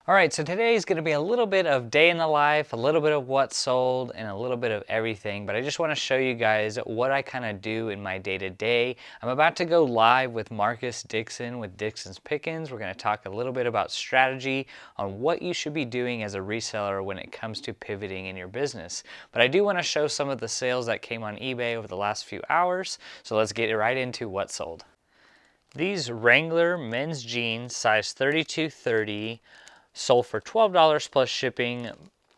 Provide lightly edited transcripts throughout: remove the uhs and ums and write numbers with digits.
All right, so today is going to be a little bit of day in the life, a little bit of what sold, and a little bit of everything. But I just want to show you guys what I kind of do in my day-to-day. I'm about to go live with Marcus Dixon with Dixon's Pickens. We're going to talk a little bit about strategy on what you should be doing as a reseller when it comes to pivoting in your business. But I do want to show some of the sales that came on eBay over the last few hours. So let's get right into what sold. These Wrangler men's jeans, size 32-30. Sold for $12 plus shipping.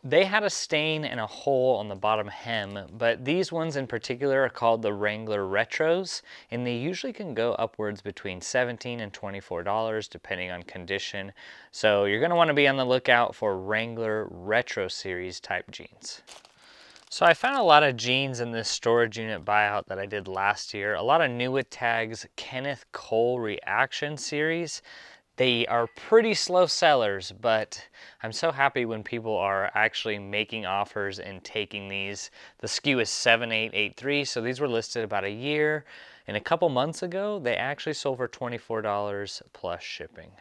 They had a stain and a hole on the bottom hem, but these ones in particular are called the Wrangler Retros, and they usually can go upwards between $17 and $24 depending on condition. So you're going to want to be on the lookout for Wrangler Retro Series type jeans. So I found a lot of jeans in this storage unit buyout that I did last year. A lot of new with tags Kenneth Cole Reaction Series. They are pretty slow sellers, but I'm so happy when people are actually making offers and taking these. The SKU is 7883, so these were listed about a year. And a couple months ago, they actually sold for $24 plus shipping.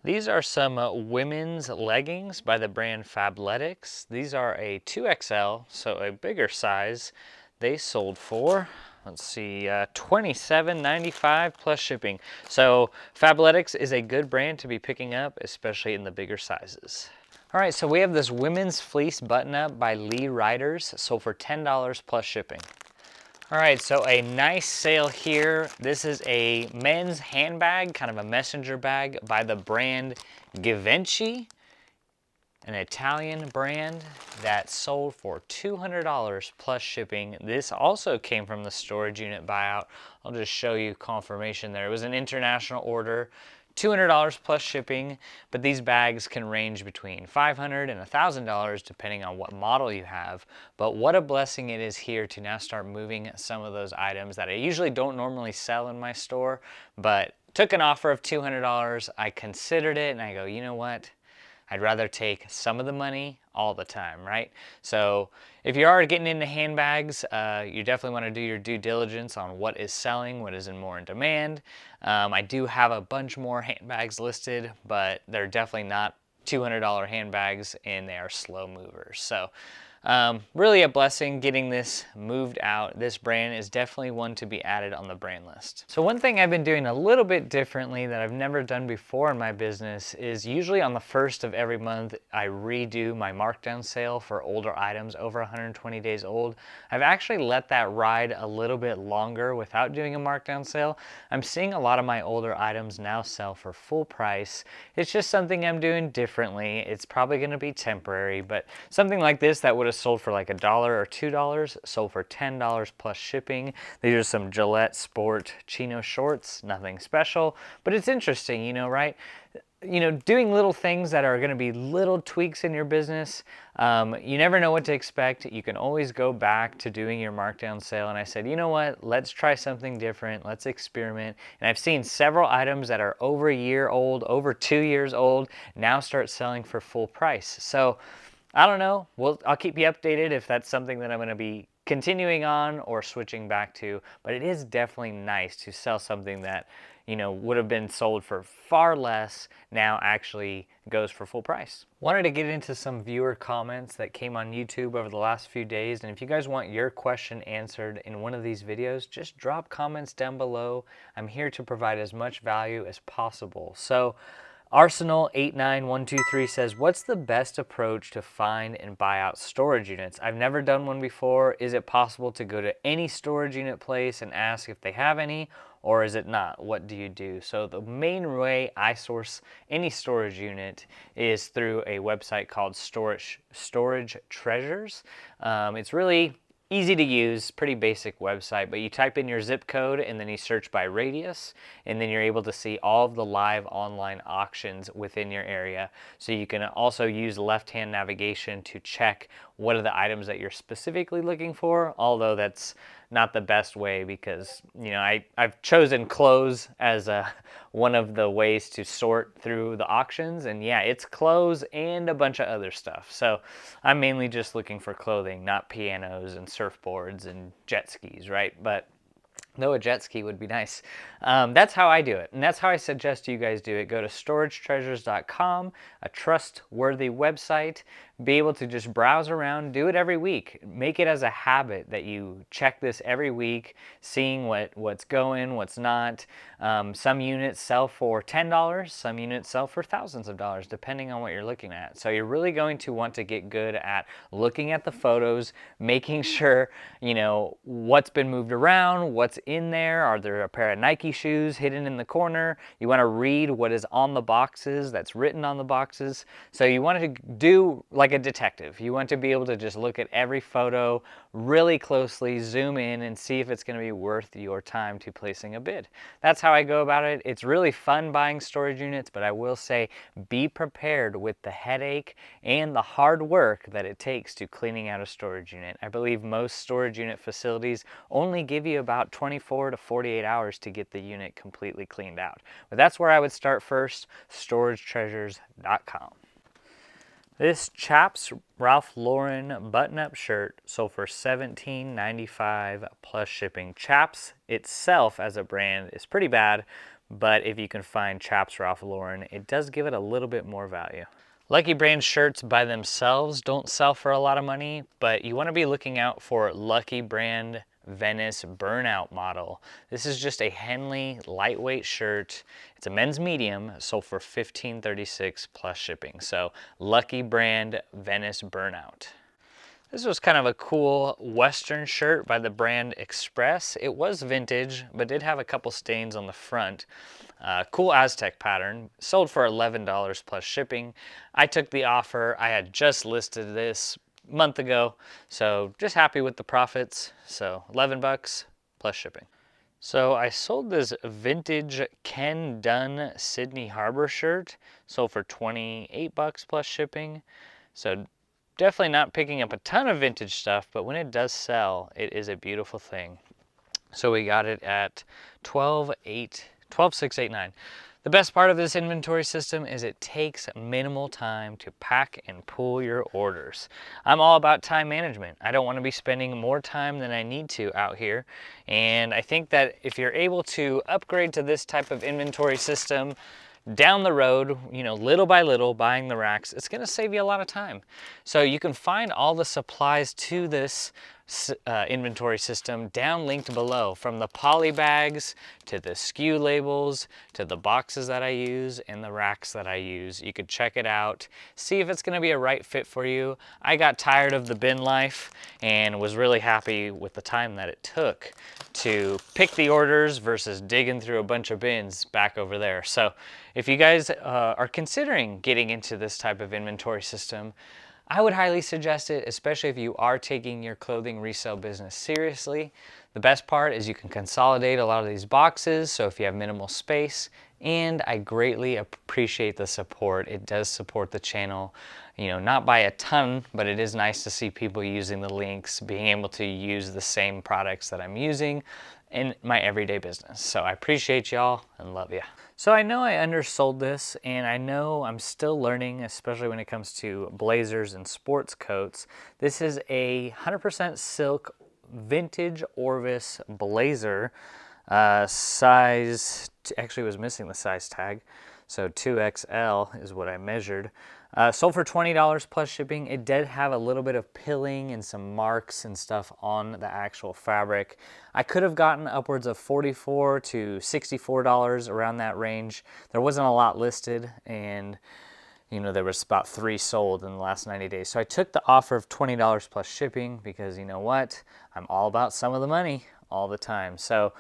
These are some women's leggings by the brand Fabletics. These are a 2XL, so a bigger size. They sold for, let's see, $27.95 plus shipping. So Fabletics is a good brand to be picking up, especially in the bigger sizes. All right, so we have this women's fleece button-up by Lee Riders, sold for $10 plus shipping. All right, so a nice sale here. This is a men's handbag, kind of a messenger bag by the brand Givenchy, an Italian brand that sold for $200 plus shipping. This also came from the storage unit buyout. I'll just show you confirmation there. It was an international order, $200 plus shipping, but these bags can range between $500 and $1,000 depending on what model you have. But what a blessing it is here to now start moving some of those items that I usually don't normally sell in my store, but took an offer of $200. I considered it and I go, you know what? I'd rather take some of the money all the time, right? So if you are getting into handbags, you definitely want to do your due diligence on what is selling, what is more in demand. I do have a bunch more handbags listed, but they're definitely not $200 handbags and they are slow movers. So really a blessing getting this moved out. This brand is definitely one to be added on the brand list. So one thing I've been doing a little bit differently that I've never done before in my business is usually on the first of every month, I redo my markdown sale for older items over 120 days old. I've actually let that ride a little bit longer without doing a markdown sale. I'm seeing a lot of my older items now sell for full price. It's just something I'm doing differently. It's probably going to be temporary, but something like this that would have sold for like $1 or $2 sold for $10 plus shipping. These are some Gillette Sport chino shorts, nothing special, but it's interesting, you know, right? You know, doing little things that are going to be little tweaks in your business. You never know what to expect. You can always go back to doing your markdown sale. And I said, you know what? Let's try something different. Let's experiment. And I've seen several items that are over a year old, over 2 years old, now start selling for full price. So I don't know. I'll keep you updated if that's something that I'm going to be continuing on or switching back to. But it is definitely nice to sell something that, you know, would have been sold for far less, now actually goes for full price. Wanted to get into some viewer comments that came on YouTube over the last few days. And if you guys want your question answered in one of these videos, just drop comments down below. I'm here to provide as much value as possible. So Arsenal89123 says, what's the best approach to find and buy out storage units? I've never done one before. Is it possible to go to any storage unit place and ask if they have any, or is it not? What do you do? So the main way I source any storage unit is through a website called Storage Treasures. It's really easy to use, pretty basic website, but you type in your zip code and then you search by radius, and then you're able to see all of the live online auctions within your area. So you can also use left-hand navigation to check what are the items that you're specifically looking for, although that's not the best way because, you know, I've chosen clothes as one of the ways to sort through the auctions, and yeah, it's clothes and a bunch of other stuff. So I'm mainly just looking for clothing, not pianos and surfboards and jet skis, right? But Though a jet ski would be nice. That's how I do it, and that's how I suggest you guys do it. Go to storagetreasures.com, a trustworthy website. Be able to just browse around, do it every week. Make it as a habit that you check this every week, seeing what's going, what's not. Some units sell for $10, some units sell for thousands of dollars, depending on what you're looking at. So you're really going to want to get good at looking at the photos, making sure you know what's been moved around, what's in there. Are there a pair of Nike shoes hidden in the corner? You want to read what is on the boxes, that's written on the boxes. So you want to do like a detective. You want to be able to just look at every photo really closely, zoom in, and see if it's going to be worth your time to placing a bid. That's how I go about it. It's really fun buying storage units, but I will say be prepared with the headache and the hard work that it takes to cleaning out a storage unit. I believe most storage unit facilities only give you about 24 to 48 hours to get the unit completely cleaned out. But that's where I would start first, storagetreasures.com. This Chaps Ralph Lauren button-up shirt sold for $17.95 plus shipping. Chaps itself as a brand is pretty bad, but if you can find Chaps Ralph Lauren, it does give it a little bit more value. Lucky Brand shirts by themselves don't sell for a lot of money, but you want to be looking out for Lucky Brand Venice Burnout model. This is just a Henley lightweight shirt. It's a men's medium, sold for $15.36 plus shipping. So Lucky Brand Venice Burnout. This was kind of a cool Western shirt by the brand Express. It was vintage, but did have a couple stains on the front. Cool Aztec pattern, sold for $11 plus shipping. I took the offer. I had just listed this a month ago, so just happy with the profits. So 11 bucks plus shipping. So I sold this vintage Ken Dunn Sydney Harbor shirt, sold for 28 bucks plus shipping. So definitely not picking up a ton of vintage stuff, but when it does sell, it is a beautiful thing. So we got it at 12,689. The best part of this inventory system is it takes minimal time to pack and pull your orders. I'm all about time management. I don't want to be spending more time than I need to out here. And I think that if you're able to upgrade to this type of inventory system down the road, you know, little by little, buying the racks, it's going to save you a lot of time. So you can find all the supplies to this inventory system down linked below, from the poly bags to the SKU labels to the boxes that I use and the racks that I use. You could check it out, see if it's going to be a right fit for you. I got tired of the bin life and was really happy with the time that it took to pick the orders versus digging through a bunch of bins back over there. So if you guys are considering getting into this type of inventory system, I would highly suggest it, especially if you are taking your clothing resale business seriously. The best part is you can consolidate a lot of these boxes, so if you have minimal space, and I greatly appreciate the support. It does support the channel, you know, not by a ton, but it is nice to see people using the links, being able to use the same products that I'm using in my everyday business. So I appreciate y'all and love ya. So I know I undersold this, and I know I'm still learning, especially when it comes to blazers and sports coats. This is a 100% silk vintage Orvis blazer, size, actually was missing the size tag, so 2XL is what I measured. Sold for $20 plus shipping. It did have a little bit of pilling and some marks and stuff on the actual fabric. I could have gotten upwards of $44 to $64, around that range. There wasn't a lot listed, and you know, there was about 3 sold in the last 90 days. So I took the offer of $20 plus shipping because, you know what, I'm all about some of the money all the time. So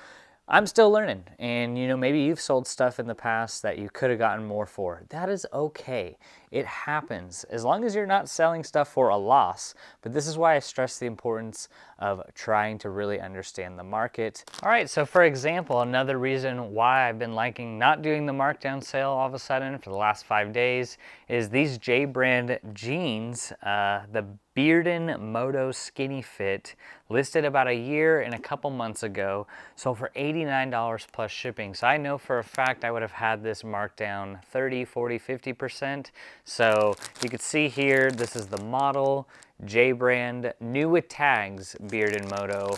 I'm still learning, and you know, maybe you've sold stuff in the past that you could have gotten more for. That is okay. It happens, as long as you're not selling stuff for a loss. But this is why I stress the importance of trying to really understand the market. All right, so for example, another reason why I've been liking not doing the markdown sale all of a sudden for the last 5 days is these J brand jeans. The Bearden Moto Skinny Fit, listed about a year and a couple months ago, sold for $89 plus shipping. So I know for a fact I would have had this marked down 30, 40, 50%. So you can see here, this is the model, J brand, new with tags, Bearden Moto.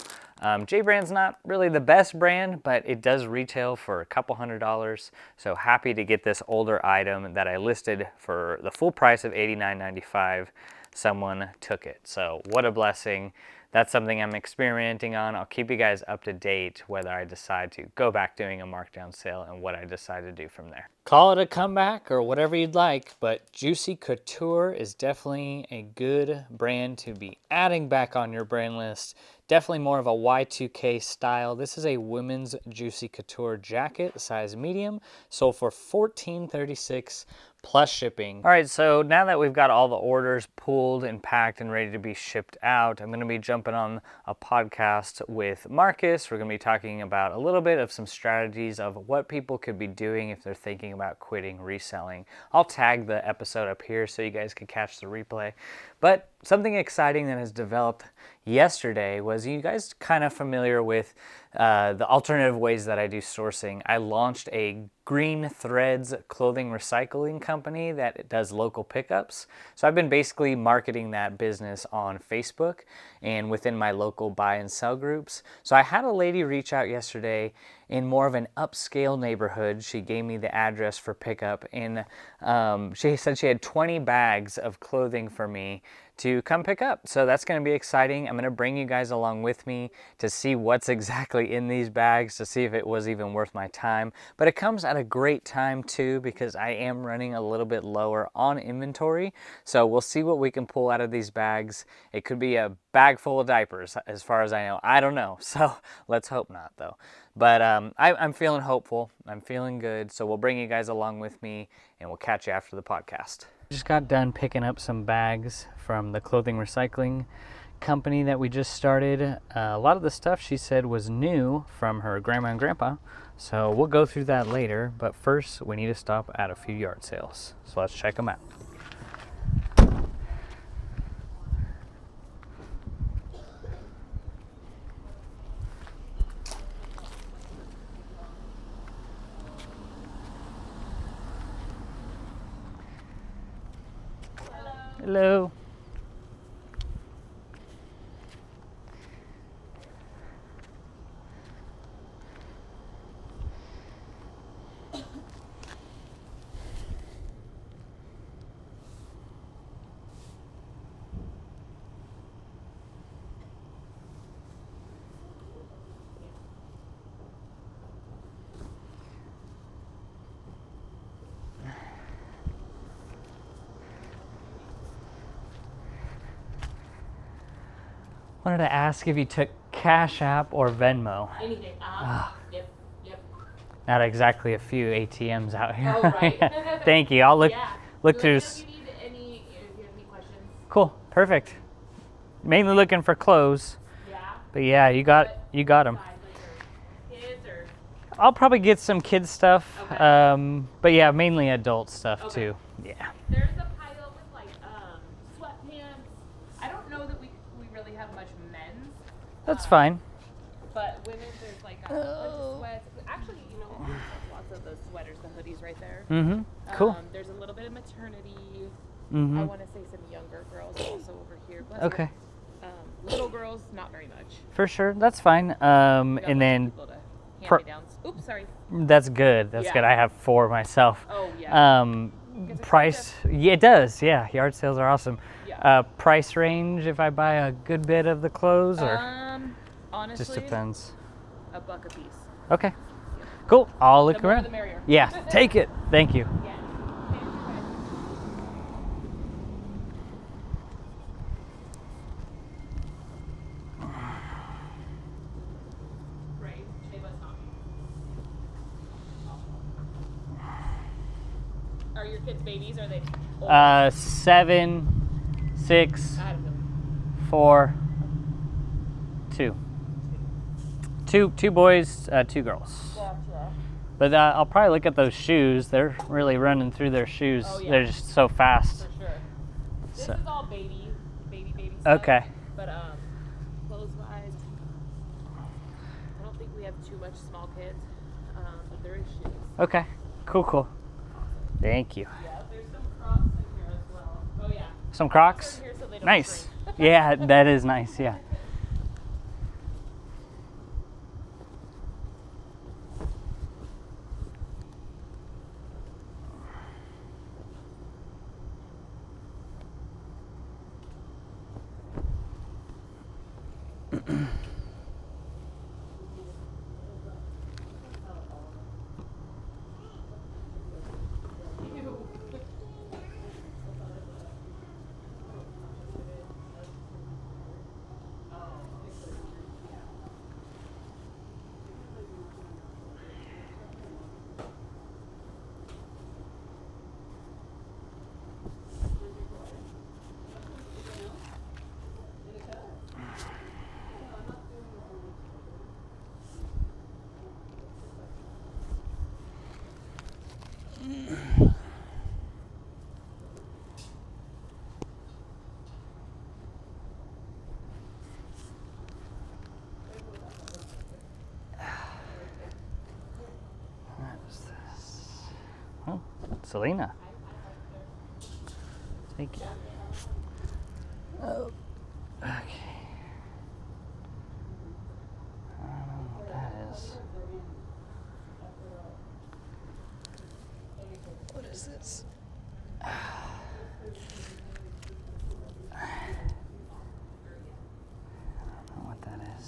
J brand's not really the best brand, but it does retail for a couple $100s. So happy to get this older item that I listed for the full price of $89.95. Someone took it. So what a blessing. That's something I'm experimenting on. I'll keep you guys up to date whether I decide to go back doing a markdown sale and what I decide to do from there. Call it a comeback or whatever you'd like, but Juicy Couture is definitely a good brand to be adding back on your brand list. Definitely more of a Y2K style. This is a women's Juicy Couture jacket, size medium, sold for $14.36 plus shipping. All right, so now that we've got all the orders pulled and packed and ready to be shipped out, I'm gonna be jumping on a podcast with Marcus. We're gonna be talking about a little bit of some strategies of what people could be doing if they're thinking about quitting reselling. I'll tag the episode up here so you guys can catch the replay. But something exciting that has developed yesterday was, you guys kind of familiar with the alternative ways that I do sourcing. I launched a Green Threads clothing recycling company that does local pickups. So I've been basically marketing that business on Facebook and within my local buy and sell groups. So I had a lady reach out yesterday in more of an upscale neighborhood. She gave me the address for pickup, and she said she had 20 bags of clothing for me to come pick up. So that's going to be exciting. I'm going to bring you guys along with me to see what's exactly in these bags, to see if it was even worth my time. But it comes at a great time too, because I am running a little bit lower on inventory. So we'll see what we can pull out of these bags. It could be a bag full of diapers, as far as I know. I don't know. So let's hope not, though. But I'm feeling hopeful. I'm feeling good. So we'll bring you guys along with me, and we'll catch you after the podcast. Just got done picking up some bags from the clothing recycling company that we just started. A lot of the stuff she said was new from her grandma and grandpa. So we'll go through that later. But first, we need to stop at a few yard sales. So let's check them out. Hello. Wanted to ask if you took Cash App or Venmo. Anything. Yep. Not exactly a few ATMs out here. Oh, right. Thank you. I'll look through. If you need if you have any questions. Cool. Perfect. Mainly looking for clothes. Yeah. But yeah, you got them. Kids or. I'll probably get some kids stuff. Okay. But yeah, mainly adult stuff too. Yeah. There's a pile with like sweatpants. I don't know that we really have much men's. That's fine. But women's, there's like a bunch of sweats. Actually, there's lots of those sweaters, the hoodies right there. Mm-hmm. Cool. There's a little bit of maternity. Mm-hmm. I want to say some younger girls also over here. Bless Okay. you. Little girls, not very much. For sure. That's fine. And then Hand-me-downs. Oops, sorry. that's good. That's good. I have 4 myself. Oh, yeah. Price, yeah, it does. Yeah, yard sales are awesome. Yeah. Price range if I buy a good bit of the clothes, or honestly, just depends. $1 a piece. Okay, cool. I'll look The more around. the merrier. Yeah, take it. Thank you. Yeah. Right. Are your kids babies? Are they old? 7, 6, I don't know. 4, 2. Two boys, 2 girls. Gotcha. But I'll probably look at those shoes. They're really running through their shoes. Oh, yeah. They're just so fast. For sure. This is all baby stuff. Okay. But clothes wise, I don't think we have too much small kids. But there is shoes. Okay. Cool. Thank you. Yeah, there's some Crocs in here as well. Oh yeah. Some Crocs? In here so they don't Nice. shrink. Yeah, that is nice. Yeah. What is this? Oh, Selena. Thank you. Oh, okay. I don't know what that is. What is this? I don't know what that is.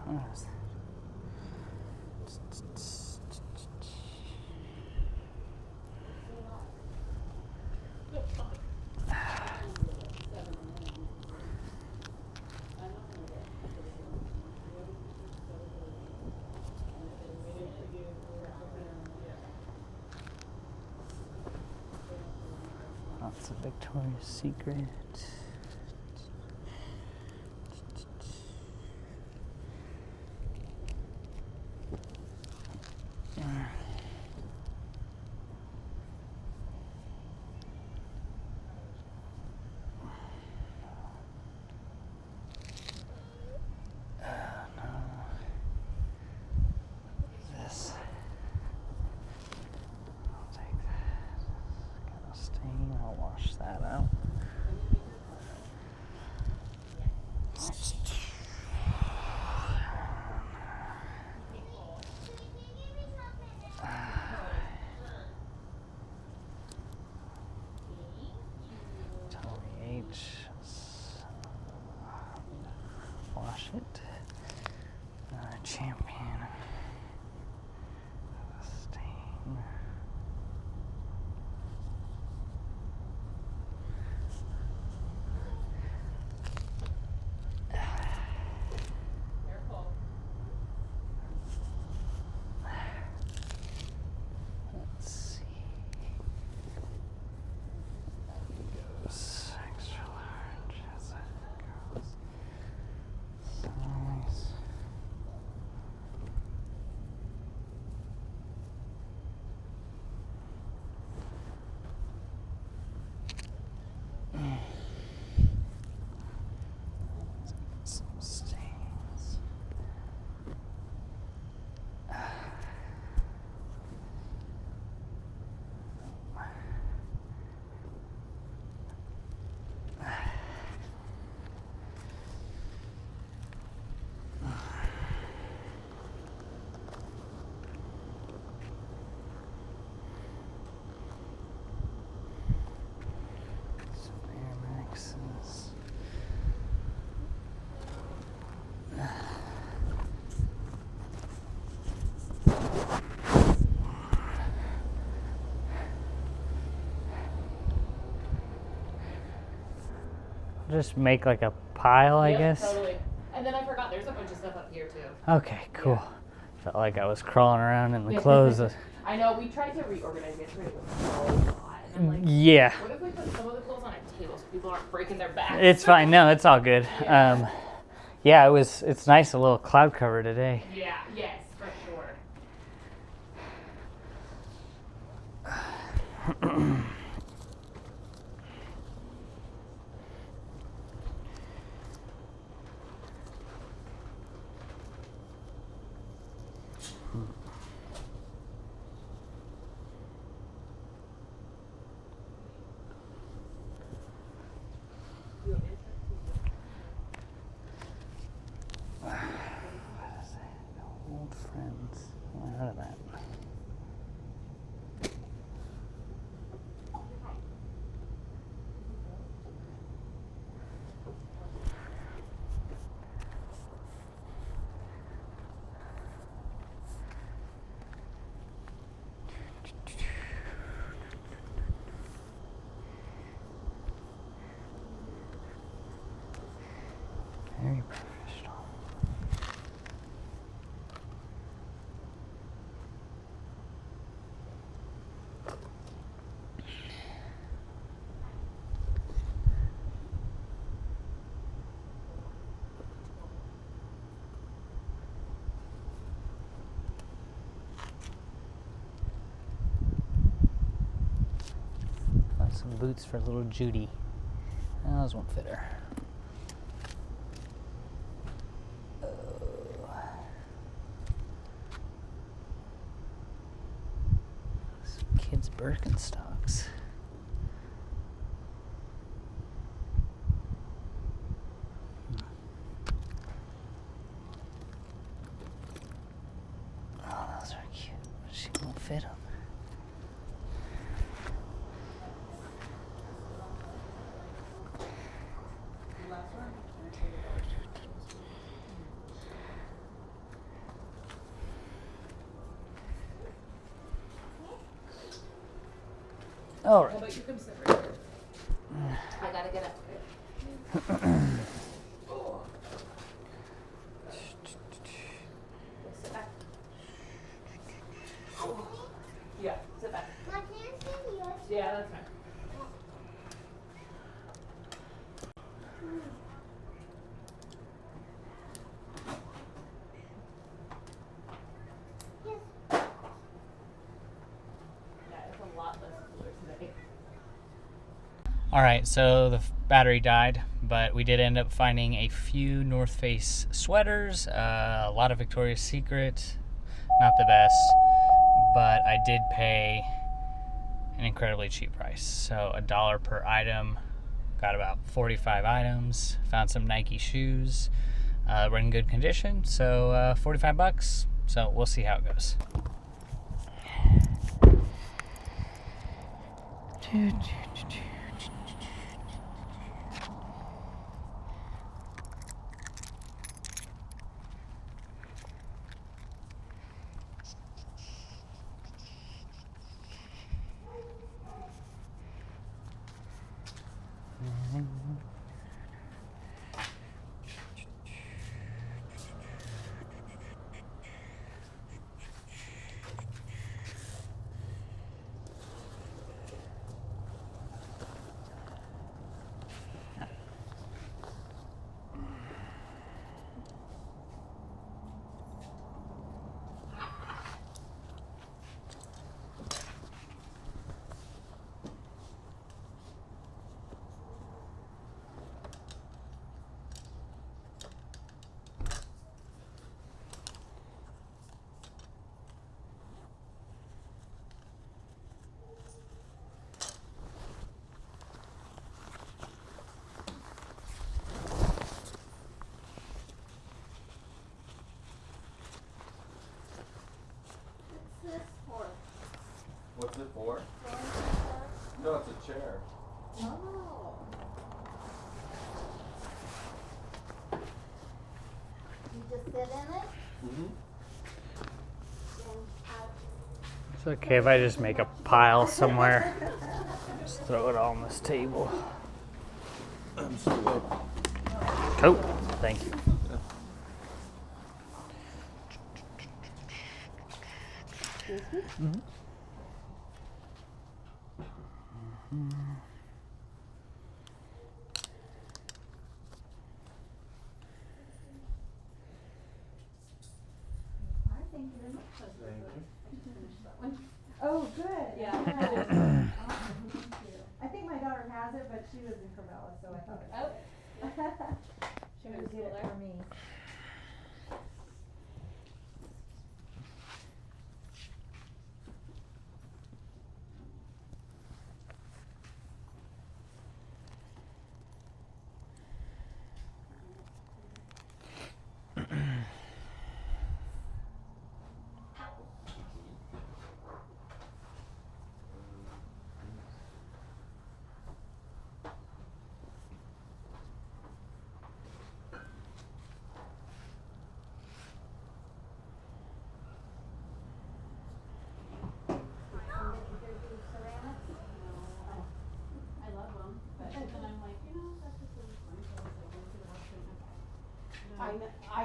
What is that? That's a Victoria's Secret. This. I'll take that. Got a stain. I'll wash that out. Tommy H. Wash it. Champion. Stain. Careful. Let's see. Goes extra large as it goes. Size. Just make like a pile, I guess. Totally. And then I forgot, there's a bunch of stuff up here too. Okay, cool. Felt like I was crawling around in the clothes. I know, we tried to reorganize yesterday, it was so hot. And I'm like, Yeah. what if we put some of the clothes on a table so people aren't breaking their backs? It's fine. No, it's all good. Yeah, it's nice, a little cloud cover today. Yeah, yes, for sure. Old friends. I heard of that. Very professional. Got some boots for little Judy. Those won't fit her. Some kids' Birkenstocks. Oh, those are cute, but she won't fit them. All right. How about you come sit right here? I gotta get up. Sit back. Yeah, sit back. Yeah, that's fine. All right, so the battery died, but we did end up finding a few North Face sweaters, a lot of Victoria's Secret, not the best, but I did pay an incredibly cheap price. So $1 per item, got about 45 items, found some Nike shoes, were in good condition, so 45 bucks, so we'll see how it goes. What's it for? No, it's a chair. Oh. You just sit in it? Mm-hmm. It's okay if I just make a pile somewhere. Just throw it all on this table. I'm so good. Cool. Thank you. Thank you very much. Oh, good. Yeah. Thank you. I think my daughter has it, but she was in Corvallis, so I thought Oh. she would get it for me. I love them, but then I'm like, that's just really fun. So I was like, into the washroom. I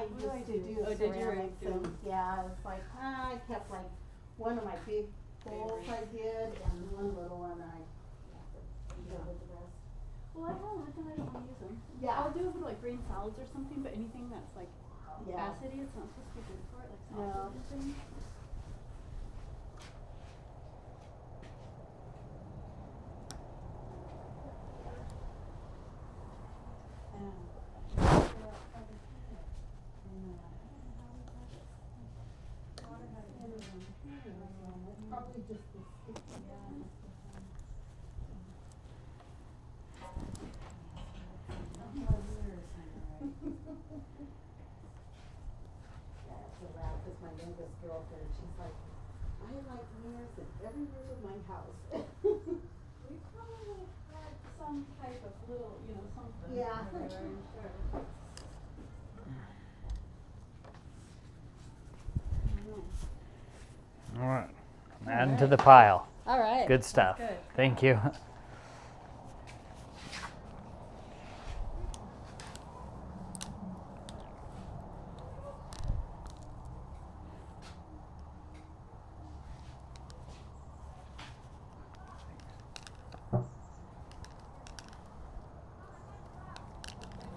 used to do Oh, did you? ceramics and, yeah, it's like, I kept like, one of my big bowls I did, and one little one I, go with the rest. Well, I have them, I don't want to use them. Yeah. I'll do it with like green salads or something, but anything that's like Yeah. acidy, it's not supposed to be good for it, like No. sausage and things. Probably just the sticky. Yeah, it's so loud, cause my youngest girlfriend, she's like, I like mirrors in every room of my house. We probably had some type of little, something. Yeah. everywhere, I'm sure. All right. I'm adding to the pile. All right. Good stuff. Good. Thank you. How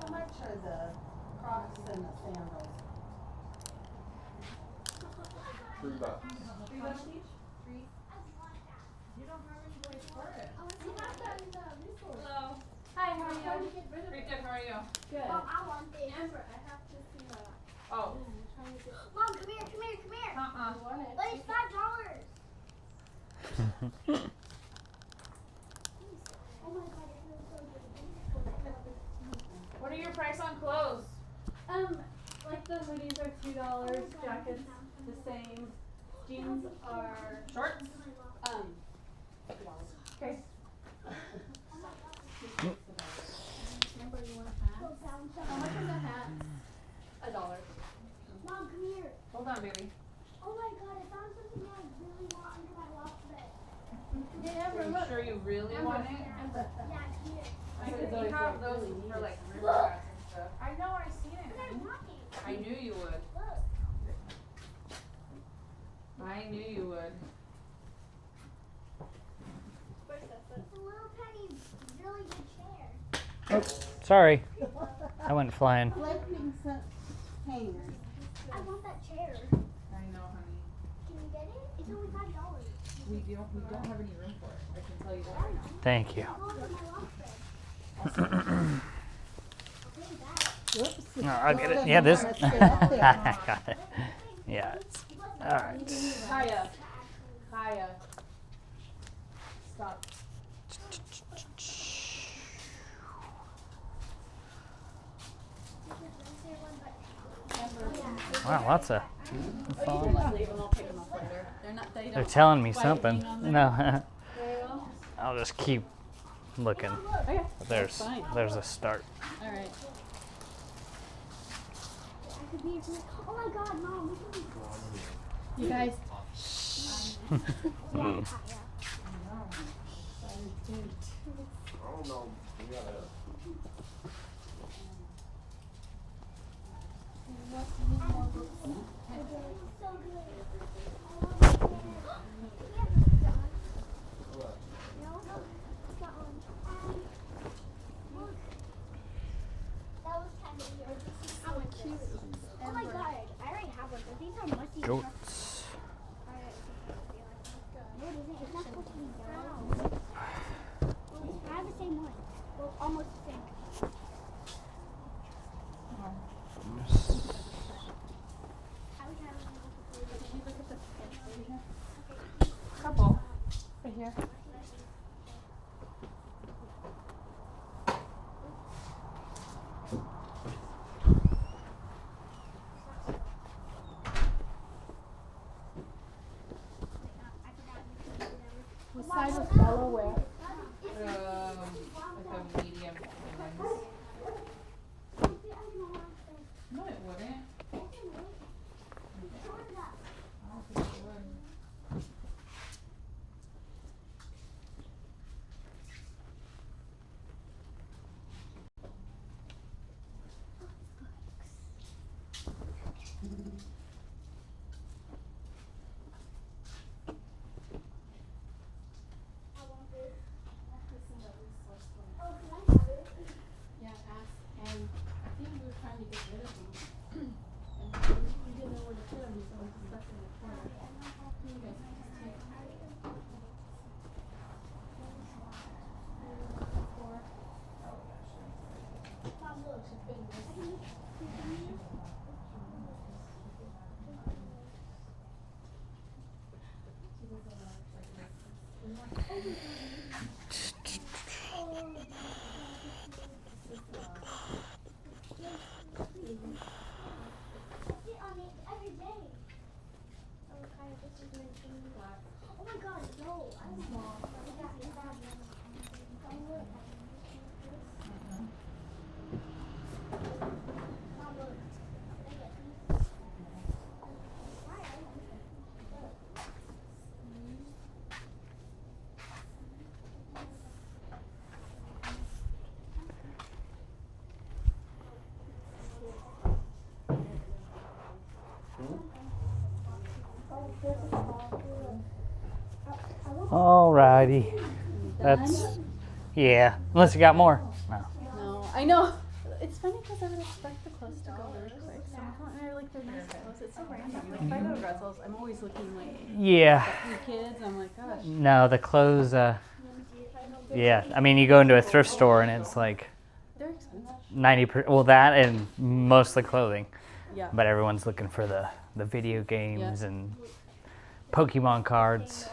much are the Crocs and the sandals? $3. $3 each? Hello. Hi, how are you? Pretty good, how are you? Good. I want this. Amber, I have to see that. Oh. Mom, come here, come here, come here. You want it? But it's $5. Oh my god, it feels so good. What are your price on clothes? Like the hoodies are $2, jackets the same, jeans are shorts. Okay. Amber, you want a hat? How much is a hat? $1. Mom, come here. Hold on, baby. Oh my god, I found something I really want under my loft bed. Hey, Amber, Are you look. sure you really want it? Yeah, come here. I Because said we we have have those really for neat like it. river rats and stuff. I know, I seen it. But I'm walking. I knew you would. Look. I knew you would. It's a little tiny, really good chair. Sorry. I went flying. Collecting some hangers. I want that chair. I know, honey. Can you get it? It's only $5. We don't have any room for it. I can tell you that right now. Thank you. Go under my loft bed. I'll take that. Whoops. No, I'll get it. Doesn't Yeah, this. wanna stay up there. I got it. Yeah. All right. Kaya. Kaya. Stop. Wow, lots of. You can just leave them, I'll pick them up later. They They're don't telling me wipe something. anything on there No, very well. I'll just keep looking. Okay. There's fine. there's a start. All right. I could be. Oh my god, Mom, we can be. You guys. Yeah, Kaya. I don't know. We gotta Oh my god, I already have one. These are musty. Goats. No, it isn't. It's not supposed to be brown. I have the same one. Well, almost the same. Couple. Right here. What size was Bella wear? Like a medium women's. No, it wouldn't. I don't think it would. Yeah, ask, and I think we were trying to get rid of them. And we didn't know where to put them, so we stuck in the corner. You guys can just take. Mom, look, she's been missing. She does a lot of like this. Oh my god, no. I'm small. Alrighty. That's, yeah. Unless you got more. No. No, I know. It's funny because I would expect the clothes to go really quick. Somehow, and I like their nice clothes. It's so random. Like if I go to Russell's, I'm always looking like Yeah. at few kids. I'm like, gosh, No, the clothes, yeah. I mean, you go into a thrift store and it's like they're expensive. 90%, well, that and mostly clothing. Yeah. But everyone's looking for the video games and Pokemon cards.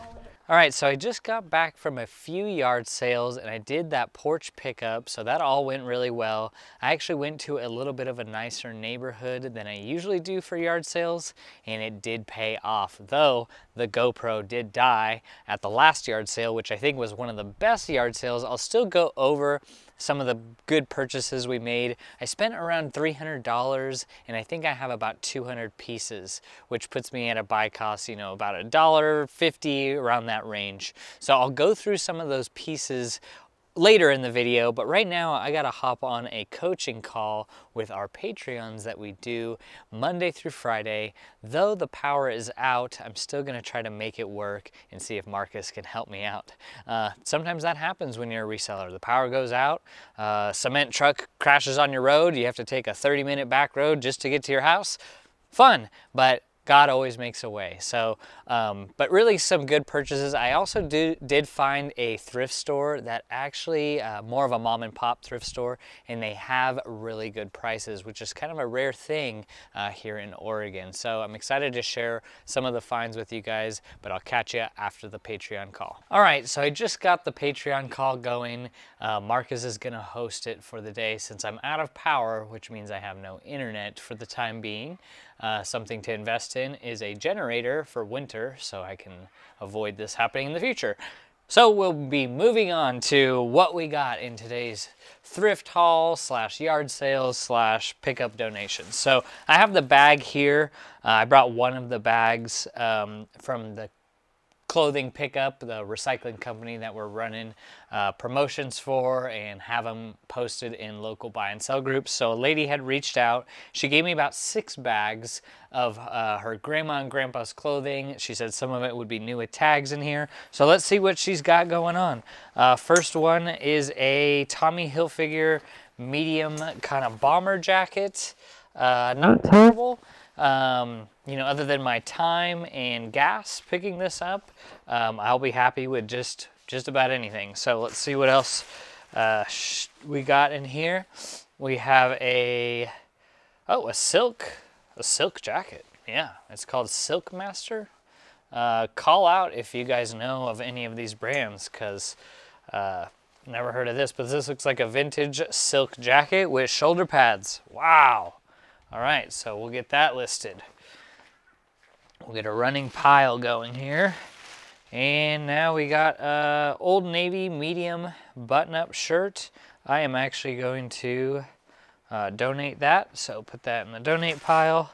All right, so I just got back from a few yard sales and I did that porch pickup, so that all went really well. I actually went to a little bit of a nicer neighborhood than I usually do for yard sales, and it did pay off, though the GoPro did die at the last yard sale, which I think was one of the best yard sales. I'll still go over some of the good purchases we made. I spent around $300 and I think I have about 200 pieces, which puts me at a buy cost, you know, about $1.50, around that range. So I'll go through some of those pieces later in the video, but right now I gotta hop on a coaching call with our Patreons that we do Monday through Friday. Though the power is out, I'm still gonna try to make it work and see if Marcus can help me out. Sometimes that happens when you're a reseller. The power goes out, cement truck crashes on your road, you have to take a 30-minute back road just to get to your house. Fun, but God always makes a way. So, but really some good purchases. I also did find a thrift store that actually, more of a mom and pop thrift store, and they have really good prices, which is kind of a rare thing here in Oregon. So I'm excited to share some of the finds with you guys, but I'll catch you after the Patreon call. All right, so I just got the Patreon call going. Marcus is gonna host it for the day since I'm out of power, which means I have no internet for the time being. Something to invest in is a generator for winter, so I can avoid this happening in the future. So we'll be moving on to what we got in today's thrift haul / yard sales / pickup donations. So I have the bag here. I brought one of the bags from the clothing pickup, the recycling company that we're running promotions for and have them posted in local buy and sell groups. So a lady had reached out. She gave me about 6 bags of her grandma and grandpa's clothing. She said some of it would be new with tags in here. So let's see what she's got going on. First one is a Tommy Hilfiger medium kind of bomber jacket. Not terrible. You know, other than my time and gas picking this up, I'll be happy with just about anything. So let's see what else we got in here. We have a silk jacket. Yeah, it's called Silk Master. Call out if you guys know of any of these brands, because never heard of this, but this looks like a vintage silk jacket with shoulder pads. Wow. All right, so we'll get that listed. We'll get a running pile going here. And now we got Old Navy medium button-up shirt. I am actually going to donate that, so put that in the donate pile.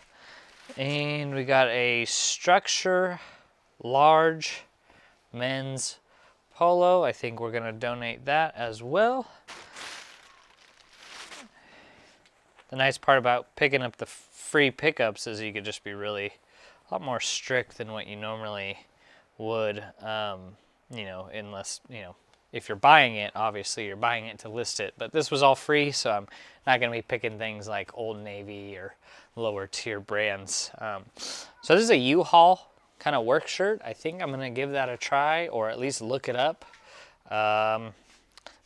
And we got a Structure large men's polo. I think we're gonna donate that as well. The nice part about picking up the free pickups is you could just be really a lot more strict than what you normally would, you know, unless, you know, if you're buying it, obviously you're buying it to list it. But this was all free, so I'm not going to be picking things like Old Navy or lower tier brands. So this is a U-Haul kind of work shirt. I think I'm going to give that a try, or at least look it up.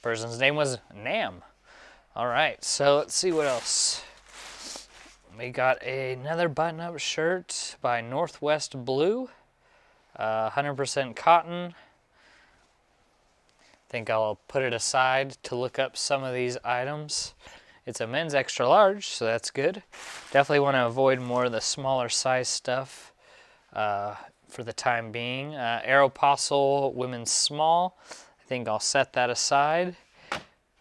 Person's name was Nam. All right, so let's see what else. We got another button-up shirt by Northwest Blue, 100% cotton. I think I'll put it aside to look up some of these items. It's a men's extra large, so that's good. Definitely want to avoid more of the smaller size stuff for the time being. Aeropostale women's small. I think I'll set that aside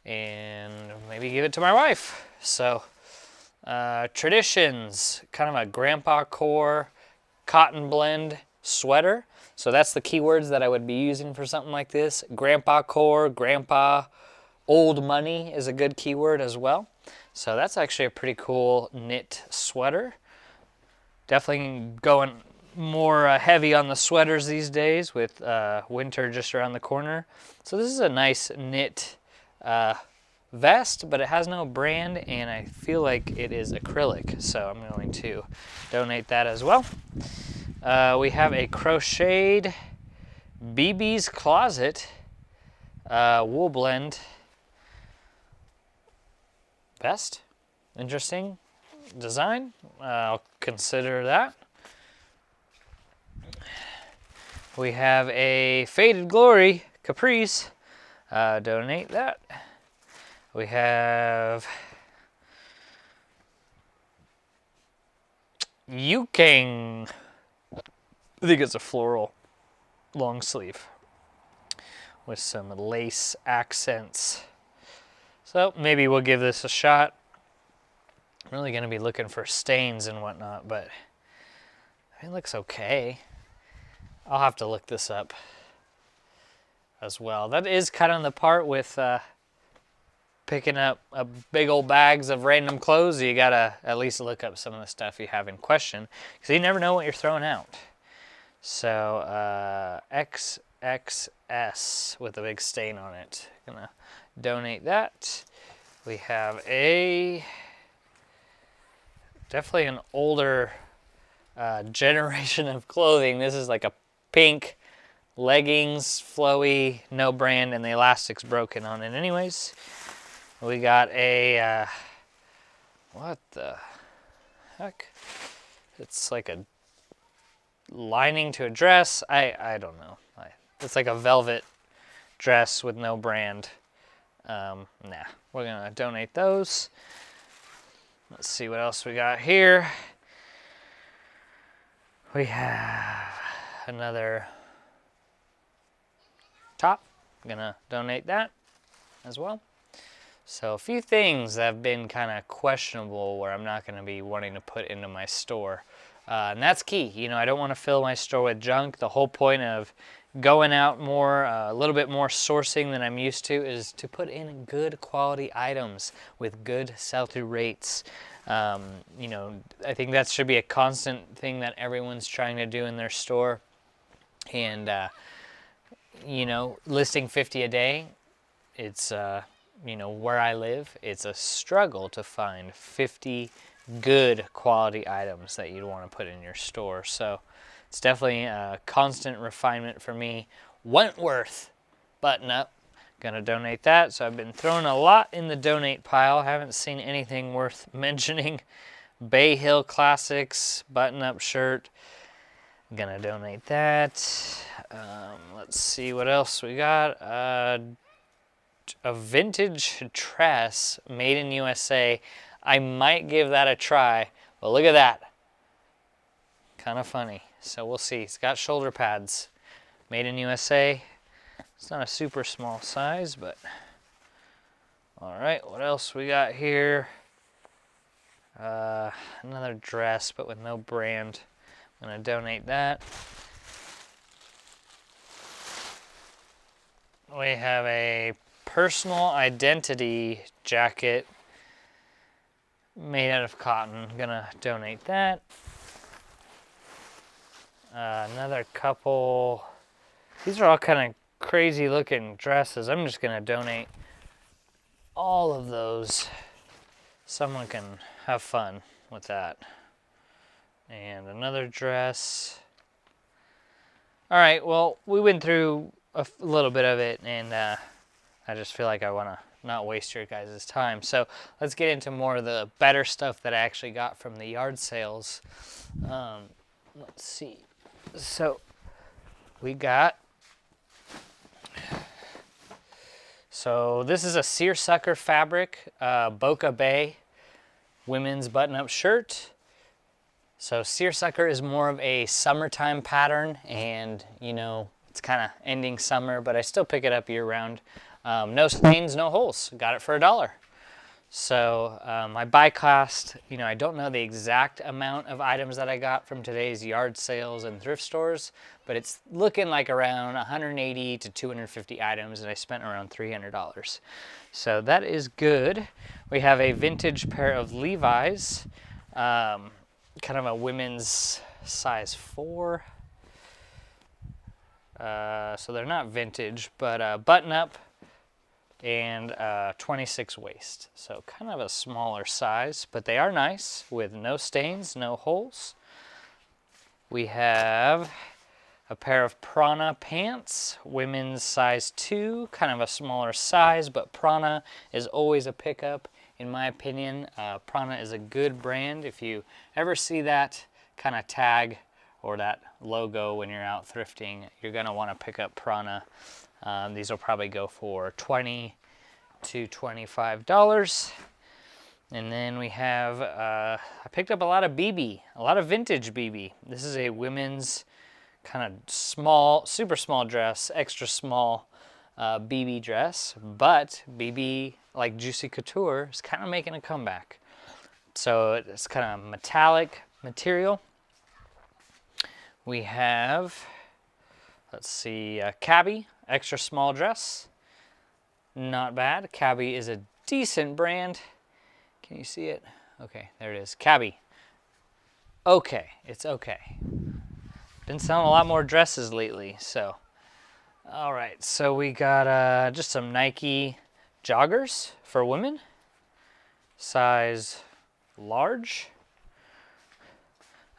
and maybe give it to my wife. So Traditions, kind of a grandpa core cotton blend sweater. So that's the keywords that I would be using for something like this. Grandpa core, grandpa, old money is a good keyword as well. So that's actually a pretty cool knit sweater. Definitely going more heavy on the sweaters these days with winter just around the corner. So this is a nice knit vest, but it has no brand, and I feel like it is acrylic, so I'm going to donate that as well. We have a crocheted BB's Closet wool blend vest. Interesting design. I'll consider that. We have a Faded Glory Caprice. Donate that. We have Yukang. I think it's a floral long sleeve with some lace accents. So maybe we'll give this a shot. I'm really going to be looking for stains and whatnot, but it looks okay. I'll have to look this up as well. That is kind of the part with picking up big old bags of random clothes. You gotta at least look up some of the stuff you have in question, because you never know what you're throwing out. So XXS with a big stain on it. Gonna donate that. We have definitely an older generation of clothing. This is like a pink leggings, flowy, no brand, and the elastic's broken on it anyways. We got a, what the heck? It's like a lining to a dress. I don't know. It's like a velvet dress with no brand. Nah, we're gonna donate those. Let's see what else we got here. We have another top. I'm gonna donate that as well. So a few things that have been kind of questionable where I'm not going to be wanting to put into my store. And that's key. You know, I don't want to fill my store with junk. The whole point of going out more, a little bit more sourcing than I'm used to, is to put in good quality items with good sell-through rates. You know, I think that should be a constant thing that everyone's trying to do in their store. And, you know, listing 50 a day, it's, you know, where I live, it's a struggle to find 50 good quality items that you'd want to put in your store. So it's definitely a constant refinement for me. Wentworth button up, gonna donate that. So I've been throwing a lot in the donate pile. Haven't seen anything worth mentioning. Bay Hill Classics button up shirt, gonna donate that. Let's see what else we got. A vintage dress made in USA. I might give that a try, but look at that. Kind of funny. So we'll see. It's got shoulder pads. Made in USA. It's not a super small size, but all right, what else we got here? Another dress, but with no brand. I'm gonna donate that. We have a personal identity jacket made out of cotton. Gonna donate that. Another couple. These are all kind of crazy looking dresses. I'm just gonna donate all of those. Someone can have fun with that. And another dress. All right, well, we went through a little bit of it, and I just feel like I want to not waste your guys' time. So let's get into more of the better stuff that I actually got from the yard sales. Let's see. So we got, so this is a seersucker fabric, Boca Bay women's button-up shirt. So seersucker is more of a summertime pattern, and you know, it's kind of ending summer, but I still pick it up year-round. No stains, no holes. Got it for $1. So my buy cost, you know, I don't know the exact amount of items that I got from today's yard sales and thrift stores, but it's looking like around 180 to 250 items, and I spent around $300. So that is good. We have a vintage pair of Levi's, kind of a women's size 4. So they're not vintage, but button up and 26 waist. So kind of a smaller size, but they are nice with no stains, no holes. We have a pair of Prana pants, women's size 2, kind of a smaller size, but Prana is always a pickup in my opinion. Prana is a good brand. If you ever see that kind of tag or that logo when you're out thrifting, you're gonna wanna pick up Prana. These will probably go for $20 to $25. And then we have, I picked up a lot of BB, a lot of vintage BB. This is a women's kind of small, super small dress, extra small BB dress, but BB, like Juicy Couture, is kind of making a comeback. So it's kind of metallic material. We have, let's see, Cabby, extra small dress. Not bad. Cabby is a decent brand. Can you see it? Okay, there it is. Cabby. Okay, it's okay. Been selling a lot more dresses lately, so. All right, so we got just some Nike joggers for women. Size large.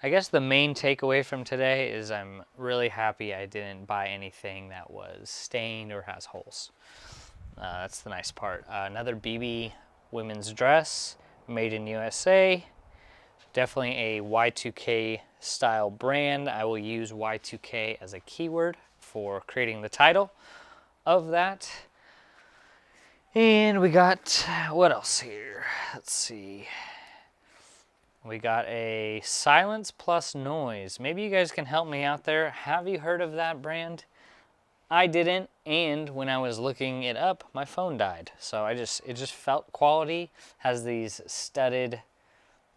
I guess the main takeaway from today is I'm really happy I didn't buy anything that was stained or has holes. That's the nice part. Another BB women's dress, made in USA. Definitely a Y2K style brand. I will use Y2K as a keyword for creating the title of that. And we got, what else here? Let's see. We got a Silence Plus Noise. Maybe you guys can help me out there. Have you heard of that brand? I didn't, and when I was looking it up, my phone died. So it just felt quality. Has these studded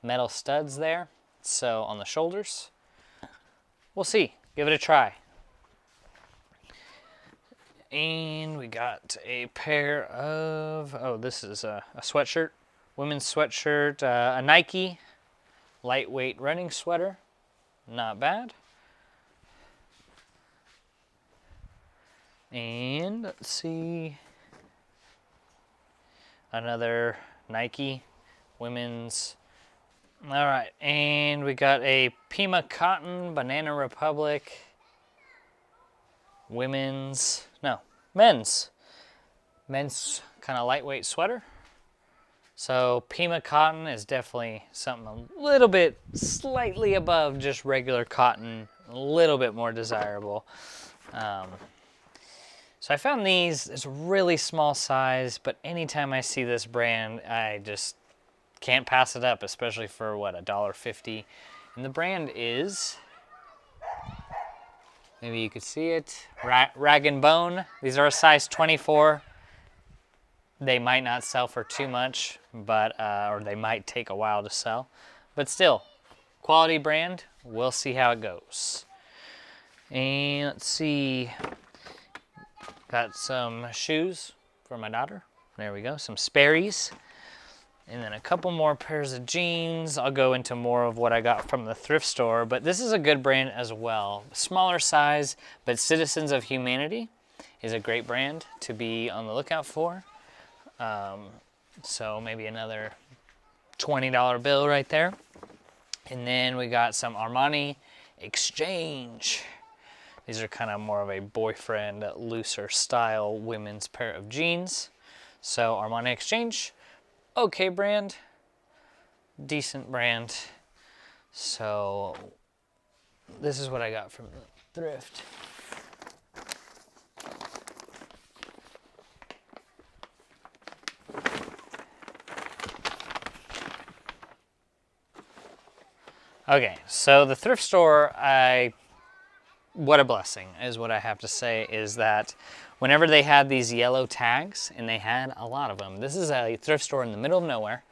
metal studs there. So on the shoulders. We'll see. Give it a try. And we got a pair of, oh, this is a sweatshirt, women's sweatshirt, a Nike lightweight running sweater, not bad. And let's see, another Nike women's. All right, and we got a Pima Cotton Banana Republic men's kind of lightweight sweater. So Pima cotton is definitely something a little bit slightly above just regular cotton, a little bit more desirable. So I found these, it's a really small size, but anytime I see this brand, I just can't pass it up, especially for what, $1.50. And the brand is, maybe you could see it, Rag & Bone. These are a size 24. They might not sell for too much, but or they might take a while to sell. But still, quality brand. We'll see how it goes. And let's see, got some shoes for my daughter. There we go, some Sperry's. And then a couple more pairs of jeans. I'll go into more of what I got from the thrift store, but this is a good brand as well. Smaller size, but Citizens of Humanity is a great brand to be on the lookout for. So maybe another $20 bill right there. And then we got some Armani Exchange. These are kind of more of a boyfriend, looser style women's pair of jeans. So Armani Exchange. Okay brand, decent brand. So this is what I got from the thrift. Okay, so the thrift store, what a blessing is what I have to say, is that whenever they had these yellow tags, and they had a lot of them. This is a thrift store in the middle of nowhere.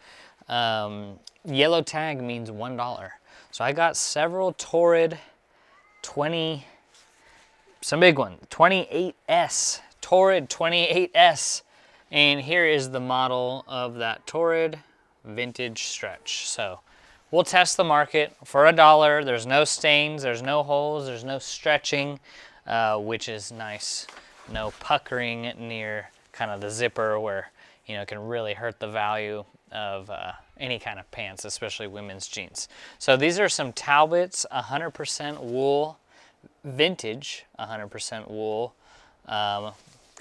Yellow tag means $1. So I got several Torrid some big one, 28S, Torrid 28S. And here is the model of that Torrid vintage stretch. So we'll test the market for $1. There's no stains, there's no holes, there's no stretching, which is nice. No puckering near kind of the zipper where, you know, it can really hurt the value of any kind of pants, especially women's jeans. So these are some Talbots, 100% wool, vintage 100% wool, kind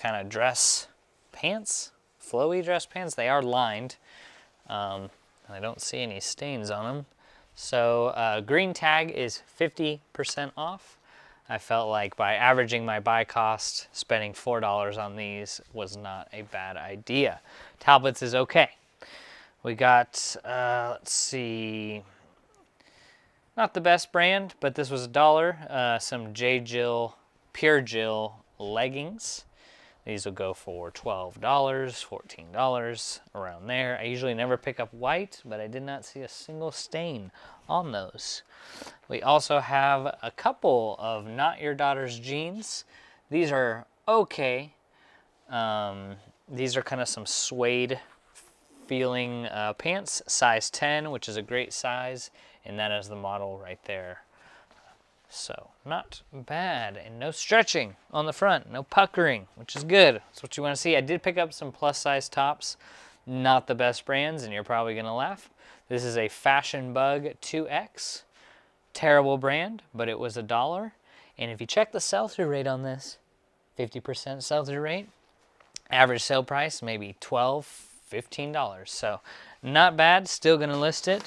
of dress pants, flowy dress pants. They are lined. I don't see any stains on them. So green tag is 50% off. I felt like by averaging my buy cost, spending $4 on these was not a bad idea. Talbot's is okay. We got, let's see, not the best brand, but this was $1. Some J. Jill, Pure Jill leggings. These will go for $12, $14, around there. I usually never pick up white, but I did not see a single stain on those. We also have a couple of Not Your Daughter's jeans. These are okay. These are kind of some suede feeling pants, size 10, which is a great size, and that is the model right there. So not bad, and no stretching on the front, no puckering, which is good. That's what you want to see. I did pick up some plus size tops, not the best brands, and you're probably gonna laugh. This is a Fashion Bug 2X, terrible brand, but it was $1. And if you check the sell-through rate on this, 50% sell-through rate, average sale price maybe $12, $15. So not bad, still gonna list it.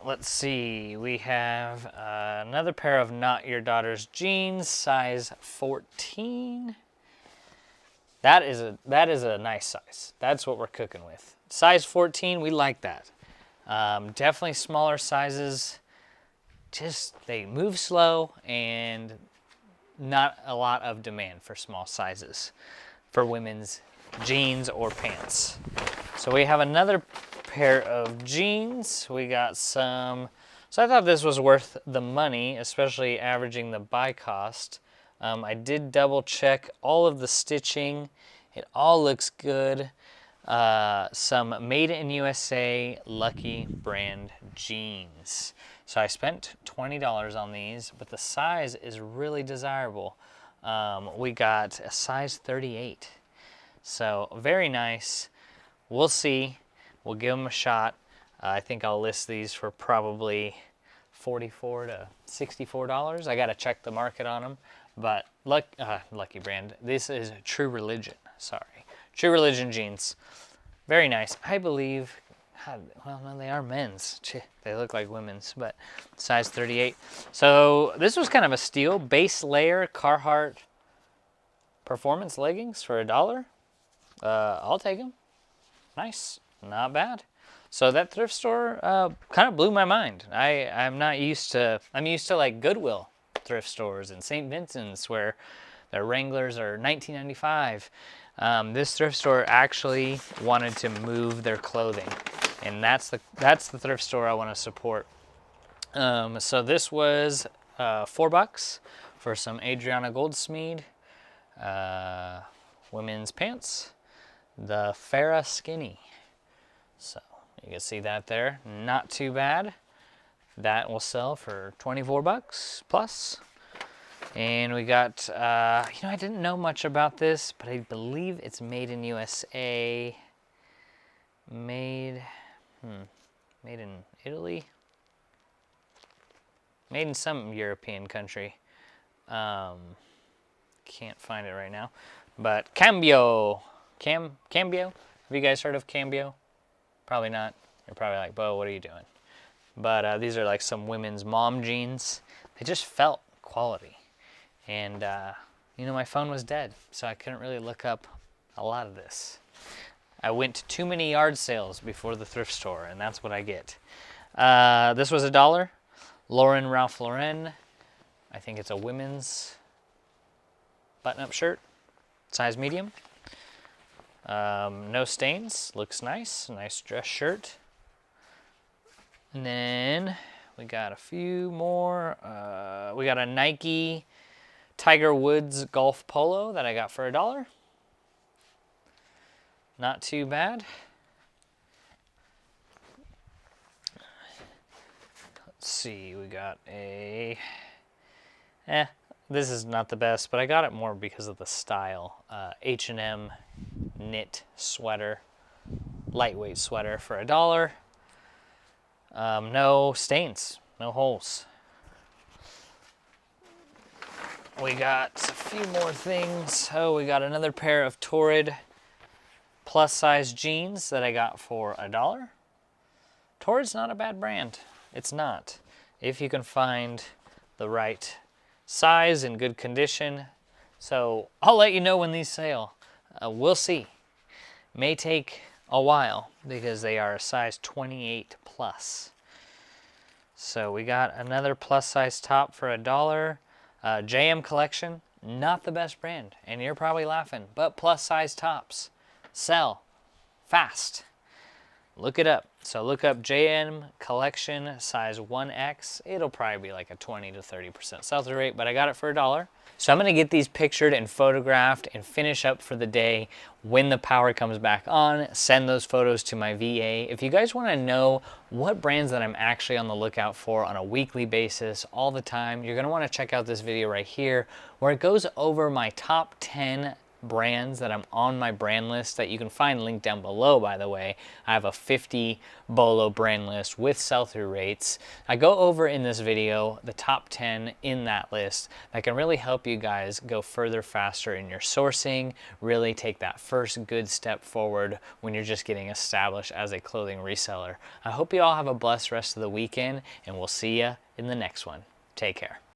Let's see, we have another pair of Not Your Daughter's jeans, size 14. That is a nice size. That's what we're cooking with. Size 14, we like that. Definitely smaller sizes, just they move slow and not a lot of demand for small sizes for women's jeans or pants. So we have another pair of jeans. We got some, so I thought this was worth the money, especially averaging the buy cost. I did double check all of the stitching. It all looks good. Some made in USA Lucky brand jeans. So I spent $20 on these, but the size is really desirable. We got a size 38. So very nice. We'll see. We'll give them a shot. I think I'll list these for probably $44 to $64. I got to check the market on them. But Lucky brand. This is True Religion. Sorry. True Religion jeans. Very nice. I believe, well, no, they are men's. They look like women's, but size 38. So this was kind of a steal. Base layer Carhartt performance leggings for $1. I'll take them. Nice. Not bad. So that thrift store kind of blew my mind. I'm used to like Goodwill thrift stores and St. Vincent's where their Wranglers are $19.95. This thrift store actually wanted to move their clothing, and that's the thrift store I want to support. So this was $4 for some Adriana Goldsmeed women's pants, the Farrah Skinny. So you can see that there, not too bad. That will sell for $24 plus. And we got, I didn't know much about this, but I believe it's made in USA. Made in Italy? Made in some European country. Can't find it right now. But Cambio. Cambio? Have you guys heard of Cambio? Probably not. You're probably like, Bo, what are you doing? But these are like some women's mom jeans. They just felt quality. And, my phone was dead, so I couldn't really look up a lot of this. I went to too many yard sales before the thrift store, and that's what I get. This was $1. Ralph Lauren. I think it's a women's button-up shirt, size medium. No stains, looks nice. Nice dress shirt. And then we got a few more. We got a Nike Tiger Woods golf polo that I got for $1. Not too bad. Let's see, we got a, this is not the best, but I got it more because of the style. H&M knit sweater, lightweight sweater for $1. No stains, no holes. We got a few more things. Oh, we got another pair of Torrid plus size jeans that I got for $1. Torrid's not a bad brand. It's not. If you can find the right size in good condition. So I'll let you know when these sale. We'll see. May take a while because they are a size 28 plus. So we got another plus size top for $1. JM Collection, not the best brand, and you're probably laughing, but plus size tops sell fast. Look it up. So look up JM Collection size 1X. It'll probably be like a 20 to 30% sell-through rate, but I got it for $1. So I'm gonna get these pictured and photographed and finish up for the day. When the power comes back on, send those photos to my VA. If you guys wanna know what brands that I'm actually on the lookout for on a weekly basis all the time, you're gonna wanna check out this video right here where it goes over my top 10 brands that I'm on my brand list that you can find linked down below, by the way. I have a 50 Bolo brand list with sell-through rates. I go over in this video the top 10 in that list that can really help you guys go further faster in your sourcing, really take that first good step forward when you're just getting established as a clothing reseller. I hope you all have a blessed rest of the weekend, and we'll see you in the next one. Take care.